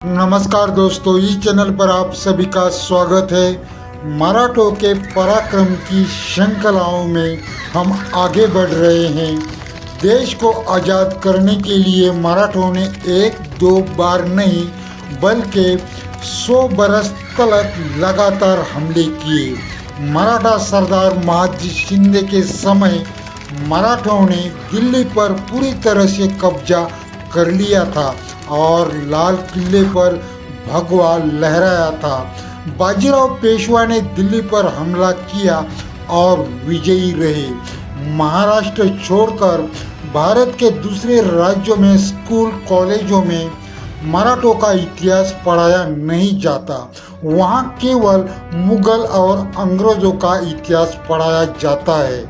नमस्कार दोस्तों, इस चैनल पर आप सभी का स्वागत है। मराठों के पराक्रम की श्रृंखलाओं में हम आगे बढ़ रहे हैं। देश को आज़ाद करने के लिए मराठों ने एक दो बार नहीं बल्कि 100 बरस तक लगातार हमले किए। मराठा सरदार महादजी शिंदे के समय मराठों ने दिल्ली पर पूरी तरह से कब्जा कर लिया था और लाल किले पर भगवा लहराया था। बाजीराव पेशवा ने दिल्ली पर हमला किया और विजयी रहे। महाराष्ट्र छोड़कर भारत के दूसरे राज्यों में स्कूल कॉलेजों में मराठों का इतिहास पढ़ाया नहीं जाता। वहाँ केवल मुगल और अंग्रेजों का इतिहास पढ़ाया जाता है।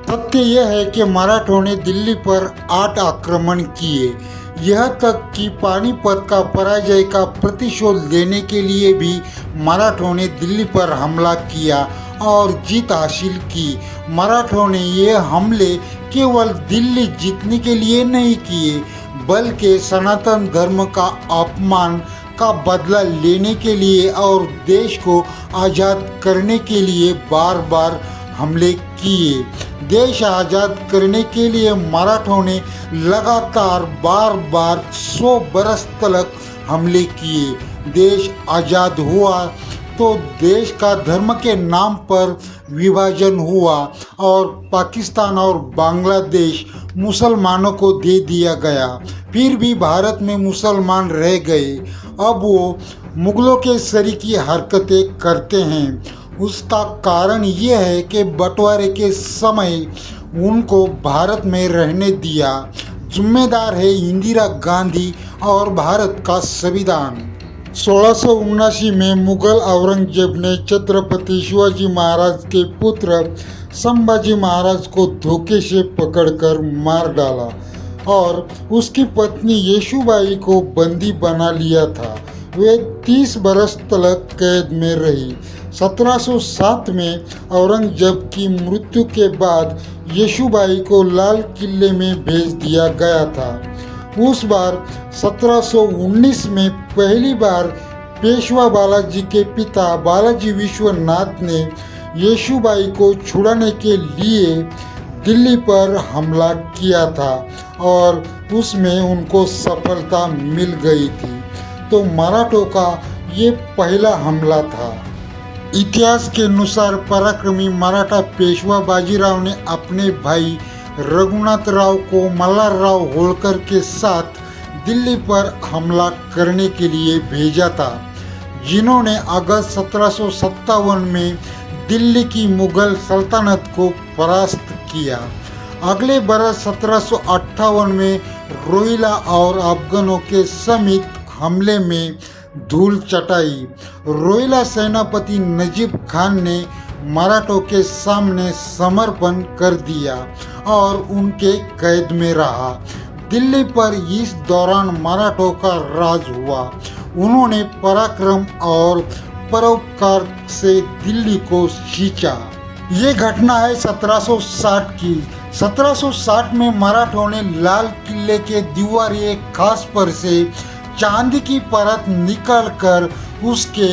सत्य यह है कि मराठों ने दिल्ली पर 8 आक्रमण किए। यह तक कि पानीपत का पराजय का प्रतिशोध लेने के लिए भी मराठों ने दिल्ली पर हमला किया और जीत हासिल की। मराठों ने ये हमले केवल दिल्ली जीतने के लिए नहीं किए बल्कि सनातन धर्म का अपमान का बदला लेने के लिए और देश को आज़ाद करने के लिए बार बार हमले किए। देश आज़ाद करने के लिए मराठों ने लगातार बार बार 100 बरस तक हमले किए। देश आज़ाद हुआ तो देश का धर्म के नाम पर विभाजन हुआ और पाकिस्तान और बांग्लादेश मुसलमानों को दे दिया गया। फिर भी भारत में मुसलमान रह गए। अब वो मुगलों के सरीकी हरकतें करते हैं। उसका कारण ये है कि बंटवारे के समय उनको भारत में रहने दिया। जिम्मेदार है इंदिरा गांधी और भारत का संविधान। 1679 में मुगल औरंगजेब ने छत्रपति शिवाजी महाराज के पुत्र संभाजी महाराज को धोखे से पकड़कर मार डाला और उसकी पत्नी येशुबाई को बंदी बना लिया था। वे 30 बरस तक कैद में रही। 1707 में औरंगजेब की मृत्यु के बाद येशुबाई को लाल किले में भेज दिया गया था। उस बार 1719 में पहली बार पेशवा बालाजी के पिता बालाजी विश्वनाथ ने येशुबाई को छुड़ाने के लिए दिल्ली पर हमला किया था और उसमें उनको सफलता मिल गई थी। तो मराठों का ये पहला हमला था। इतिहास के अनुसार पराक्रमी मराठा पेशवा बाजीराव ने अपने भाई रघुनाथराव को मल्हारराव होळकर के साथ दिल्ली पर हमला करने के लिए भेजा था, जिन्होंने अगस्त 1757 में दिल्ली की मुगल सल्तनत को परास्त किया। अगले बरस 1758 में रोहिला और अफगानों के समित हमले में धूल चटाई। रोहिला सेनापति नजीब खान ने मराठों के सामने समर्पण कर दिया और उनके कैद में रहा। दिल्ली पर इस दौरान मराठों का राज हुआ। उन्होंने पराक्रम और परोपकार से दिल्ली को सींचा। ये घटना है 1760 की। 1760 में मराठों ने लाल किले के दीवारी खास पर से चांदी की परत निकालकर उसके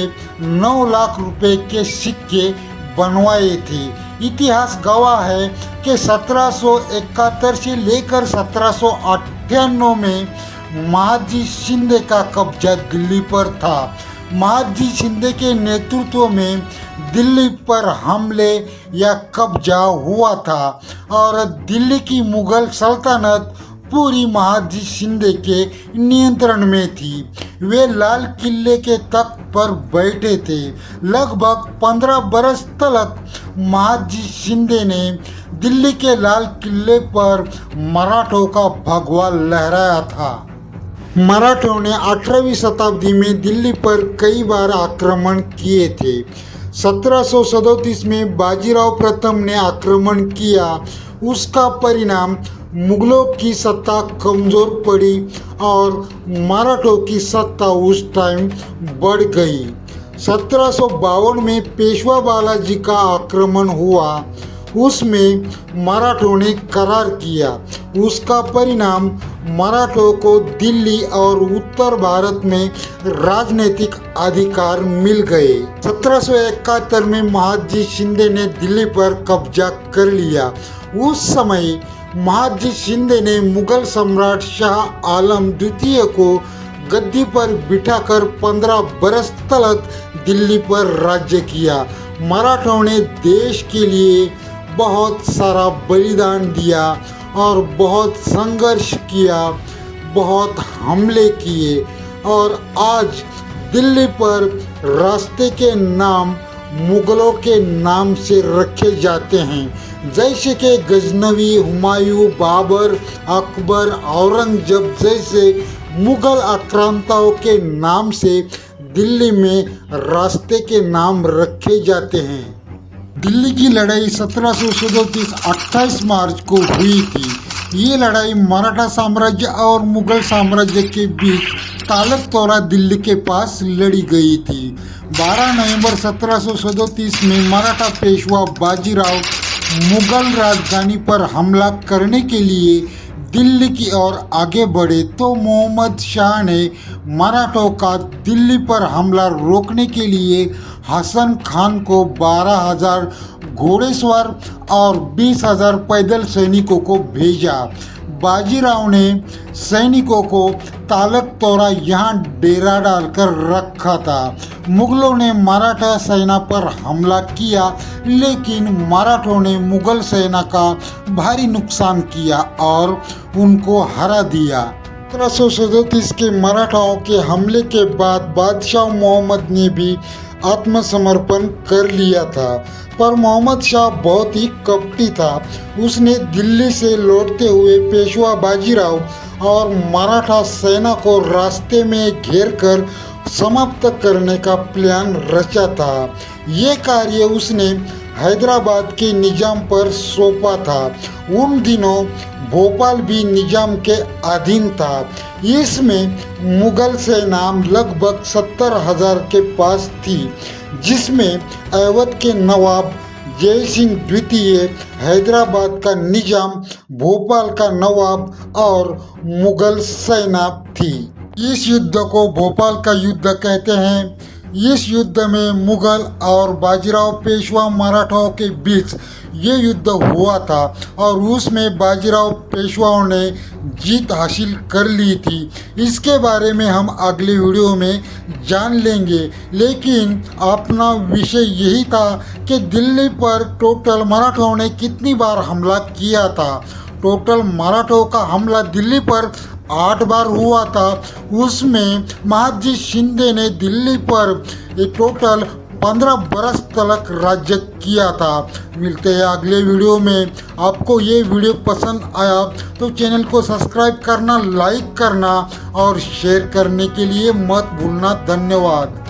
9 लाख रुपए के सिक्के बनवाए थे। इतिहास गवाह है कि 1771 से लेकर 1798 में महादजी शिंदे का कब्जा दिल्ली पर था। महादजी शिंदे के नेतृत्व में दिल्ली पर हमले या कब्जा हुआ था और दिल्ली की मुगल सल्तनत पूरी महादजी शिंदे के नियंत्रण में थी। वे लाल किले के तख्त पर बैठे थे। लगभग 15 बरस तक महादजी शिंदे ने दिल्ली के लाल किले पर मराठों का भगवा लहराया था। मराठों ने 18वीं शताब्दी में दिल्ली पर कई बार आक्रमण किए थे। 1737 में बाजीराव प्रथम ने आक्रमण किया। उसका परिणाम मुगलों की सत्ता कमज़ोर पड़ी और मराठों की सत्ता उस टाइम बढ़ गई। 1752 में पेशवा बालाजी का आक्रमण हुआ। उसमें मराठों ने करार किया। उसका परिणाम मराठों को दिल्ली और उत्तर भारत में राजनीतिक अधिकार मिल गए। 1771 में महादजी शिंदे ने दिल्ली पर कब्जा कर लिया। उस समय महादजी शिंदे ने मुगल सम्राट शाह आलम द्वितीय को गद्दी पर बिठाकर 15 बरस तक दिल्ली पर राज्य किया। मराठों ने देश के लिए बहुत सारा बलिदान दिया और बहुत संघर्ष किया, बहुत हमले किए और आज दिल्ली पर रास्ते के नाम मुगलों के नाम से रखे जाते हैं, जैसे कि गजनवी, हुमायूं, बाबर, अकबर, औरंगजेब जैसे मुगल आक्रांताओं के नाम से दिल्ली में रास्ते के नाम रखे जाते हैं। दिल्ली की लड़ाई 1737 28 मार्च को हुई थी। ये लड़ाई मराठा साम्राज्य और मुगल साम्राज्य के बीच तालकतोरा दिल्ली के पास लड़ी गई थी। 12 नवंबर 1737 में मराठा पेशवा बाजीराव मुगल राजधानी पर हमला करने के लिए दिल्ली की ओर आगे बढ़े तो मोहम्मद शाह ने मराठों का दिल्ली पर हमला रोकने के लिए हसन खान को 12,000 घोड़ेसवार और 20,000 पैदल सैनिकों को भेजा। बाजीराव ने सैनिकों को तालकतोरा यहाँ डेरा डालकर रखा था। मुगलों ने मराठा सेना पर हमला किया, लेकिन मराठों ने मुगल सेना का भारी नुकसान किया और उनको हरा दिया। 1737 के मराठाओं के हमले के बाद बादशाह मोहम्मद ने भी आत्मसमर्पण कर लिया था, पर मोहम्मद शाह बहुत ही कपटी था। उसने दिल्ली से लौटते हुए पेशवा बाजीराव और मराठा सेना को रास्ते में घेरकर समाप्त करने का प्लान रचा था। ये कार्य उसने हैदराबाद के निजाम पर सौंपा था। उन दिनों भोपाल भी निजाम के अधीन था। इसमें मुगल सेना लगभग 70,000 के पास थी, जिसमें अवध के नवाब जय सिंह द्वितीय, हैदराबाद का निजाम, भोपाल का नवाब और मुगल सेना थी। इस युद्ध को भोपाल का युद्ध कहते हैं। इस युद्ध में मुगल और बाजीराव पेशवा मराठाओं के बीच ये युद्ध हुआ था और उसमें बाजीराव पेशवाओं ने जीत हासिल कर ली थी। इसके बारे में हम अगले वीडियो में जान लेंगे, लेकिन अपना विषय यही था कि दिल्ली पर टोटल मराठों ने कितनी बार हमला किया था। टोटल मराठों का हमला दिल्ली पर 8 बार हुआ था। उसमें महादजी शिंदे ने दिल्ली पर टोटल 15 बरस तक राज्य किया था। मिलते हैं अगले वीडियो में। आपको ये वीडियो पसंद आया तो चैनल को सब्सक्राइब करना, लाइक करना और शेयर करने के लिए मत भूलना। धन्यवाद।